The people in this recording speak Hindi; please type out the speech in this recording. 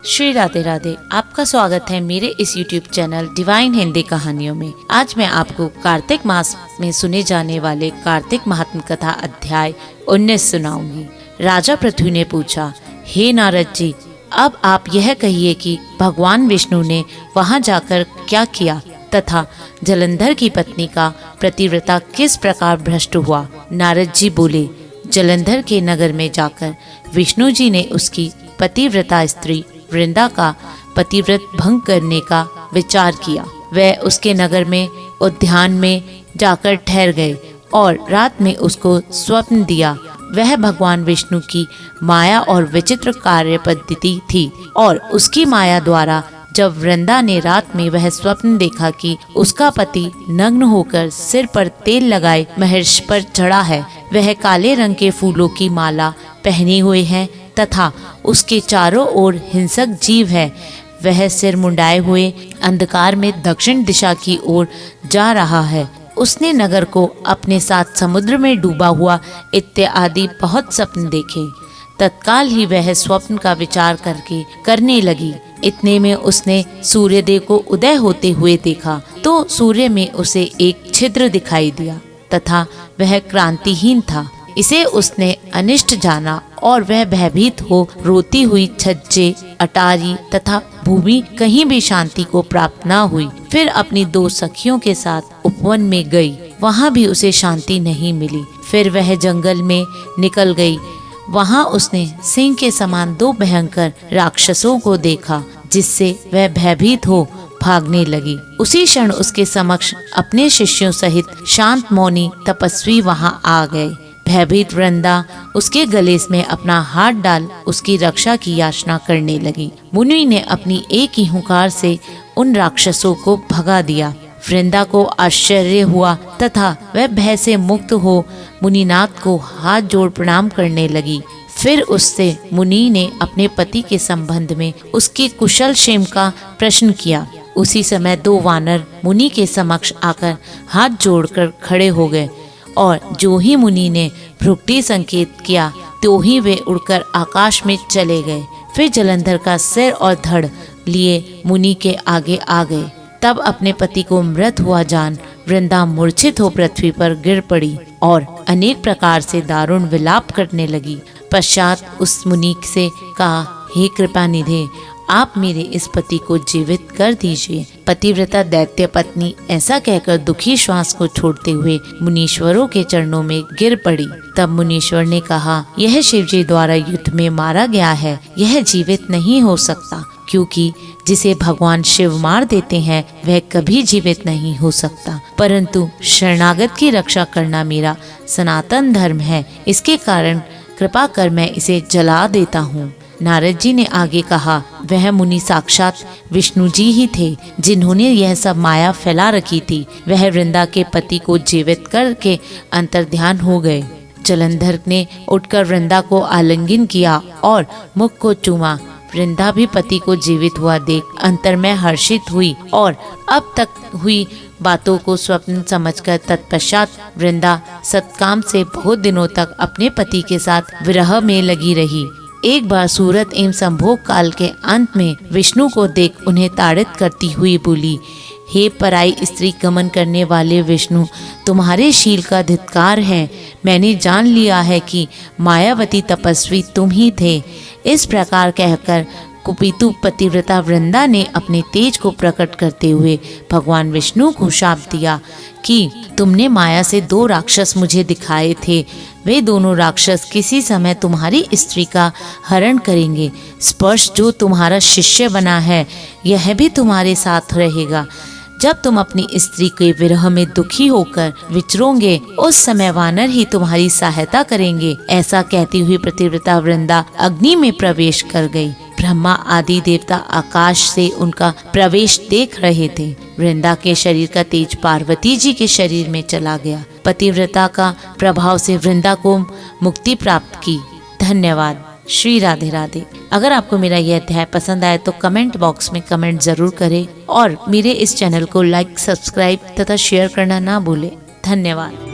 श्री राधे राधे। आपका स्वागत है मेरे इस YouTube चैनल डिवाइन हिंदी कहानियों में। आज मैं आपको कार्तिक मास में सुने जाने वाले कार्तिक महात्म कथा अध्याय 19 सुनाऊंगी। राजा पृथ्वी ने पूछा, हे नारद जी, अब आप यह कहिए कि भगवान विष्णु ने वहां जाकर क्या किया तथा जलंधर की पत्नी का पतिव्रता किस प्रकार भ्रष्ट हुआ। नारद जी बोले, जलंधर के नगर में जाकर विष्णु जी ने उसकी पतिव्रता स्त्री वृंदा का पतिव्रत भंग करने का विचार किया। वह उसके नगर में उद्यान में जाकर ठहर गए और रात में उसको स्वप्न दिया। वह भगवान विष्णु की माया और विचित्र कार्य पद्धति थी और उसकी माया द्वारा जब वृंदा ने रात में वह स्वप्न देखा कि उसका पति नग्न होकर सिर पर तेल लगाए महर्षि पर चढ़ा है, वह काले रंग के फूलों की माला पहने हुए है तथा उसके चारों ओर हिंसक जीव है, वह सिर मुंडाए हुए अंधकार में दक्षिण दिशा की ओर जा रहा है। उसने नगर को अपने साथ समुद्र में डूबा हुआ इत्यादि बहुत स्वप्न देखे। तत्काल ही वह स्वप्न का विचार करने लगी। इतने में उसने सूर्यदेव को उदय होते हुए देखा तो सूर्य में उसे एक छिद्र दिखाई दिया तथा वह क्रांतिहीन था। इसे उसने अनिष्ट जाना और वह भयभीत हो रोती हुई छज्जे, अटारी तथा भूमि कहीं भी शांति को प्राप्त न हुई। फिर अपनी दो सखियों के साथ उपवन में गई, वहाँ भी उसे शांति नहीं मिली। फिर वह जंगल में निकल गई। वहाँ उसने सिंह के समान दो भयंकर राक्षसों को देखा, जिससे वह भयभीत हो भागने लगी। उसी क्षण उसके समक्ष अपने शिष्यों सहित शांत मौनी तपस्वी वहाँ आ गए। भयभीत वृंदा उसके गले में अपना हाथ डाल उसकी रक्षा की याचना करने लगी। मुनि ने अपनी एक ही हुंकार से उन राक्षसों को भगा दिया। वृंदा को आश्चर्य हुआ तथा वह भय से मुक्त हो मुनिनाथ को हाथ जोड़ प्रणाम करने लगी। फिर उससे मुनि ने अपने पति के संबंध में उसके कुशल क्षेम का प्रश्न किया। उसी समय दो वानर मुनि के समक्ष आकर हाथ जोड़कर खड़े हो गए और जो ही मुनि ने भ्रुकुटी संकेत किया तो ही वे उड़कर आकाश में चले गए। फिर जलंधर का सिर और धड़ लिए मुनि के आगे आ गए। तब अपने पति को मृत हुआ जान वृंदा मूर्छित हो पृथ्वी पर गिर पड़ी और अनेक प्रकार से दारुण विलाप करने लगी। पश्चात उस मुनि से कहा, हे कृपा निधे, आप मेरे इस पति को जीवित कर दीजिए। पतिव्रता दैत्य पत्नी ऐसा कहकर दुखी श्वास को छोड़ते हुए मुनीश्वरों के चरणों में गिर पड़ी। तब मुनीश्वर ने कहा, यह शिवजी द्वारा युद्ध में मारा गया है, यह जीवित नहीं हो सकता, क्योंकि जिसे भगवान शिव मार देते हैं वह कभी जीवित नहीं हो सकता। परंतु शरणागत की रक्षा करना मेरा सनातन धर्म है, इसके कारण कृपा कर मैं इसे जला देता हूँ। नारद जी ने आगे कहा, वह मुनि साक्षात विष्णु जी ही थे, जिन्होंने यह सब माया फैला रखी थी। वह वृंदा के पति को जीवित करके अंतर्ध्यान हो गए। जलंधर ने उठकर वृंदा को आलिंगन किया और मुख को चूमा। वृंदा भी पति को जीवित हुआ देख अंतर में हर्षित हुई और अब तक हुई बातों को स्वप्न समझकर तत्पश्चात वृंदा सत्काम से बहुत दिनों तक अपने पति के साथ विरह में लगी रही। एक बार सूरत एवं संभोग काल के अंत में विष्णु को देख उन्हें ताड़ित करती हुई बोली, हे पराई स्त्री गमन करने वाले विष्णु, तुम्हारे शील का धिक्कार है। मैंने जान लिया है कि मायावती तपस्वी तुम ही थे। इस प्रकार कहकर कुपितु पतिव्रता वृंदा ने अपने तेज को प्रकट करते हुए भगवान विष्णु को शाप दिया कि तुमने माया से दो राक्षस मुझे दिखाए थे, वे दोनों राक्षस किसी समय तुम्हारी स्त्री का हरण करेंगे। स्पर्श जो तुम्हारा शिष्य बना है यह भी तुम्हारे साथ रहेगा। जब तुम अपनी स्त्री के विरह में दुखी होकर विचरोगे उस समय वानर ही तुम्हारी सहायता करेंगे। ऐसा कहती हुई पतिव्रता वृंदा अग्नि में प्रवेश कर गई। ब्रह्मा आदि देवता आकाश से उनका प्रवेश देख रहे थे। वृंदा के शरीर का तेज पार्वती जी के शरीर में चला गया। पतिव्रता का प्रभाव से वृंदा को मुक्ति प्राप्त की। धन्यवाद। श्री राधे राधे। अगर आपको मेरा यह अध्याय पसंद आए तो कमेंट बॉक्स में कमेंट जरूर करें और मेरे इस चैनल को लाइक, सब्सक्राइब तथा शेयर करना ना भूलें। धन्यवाद।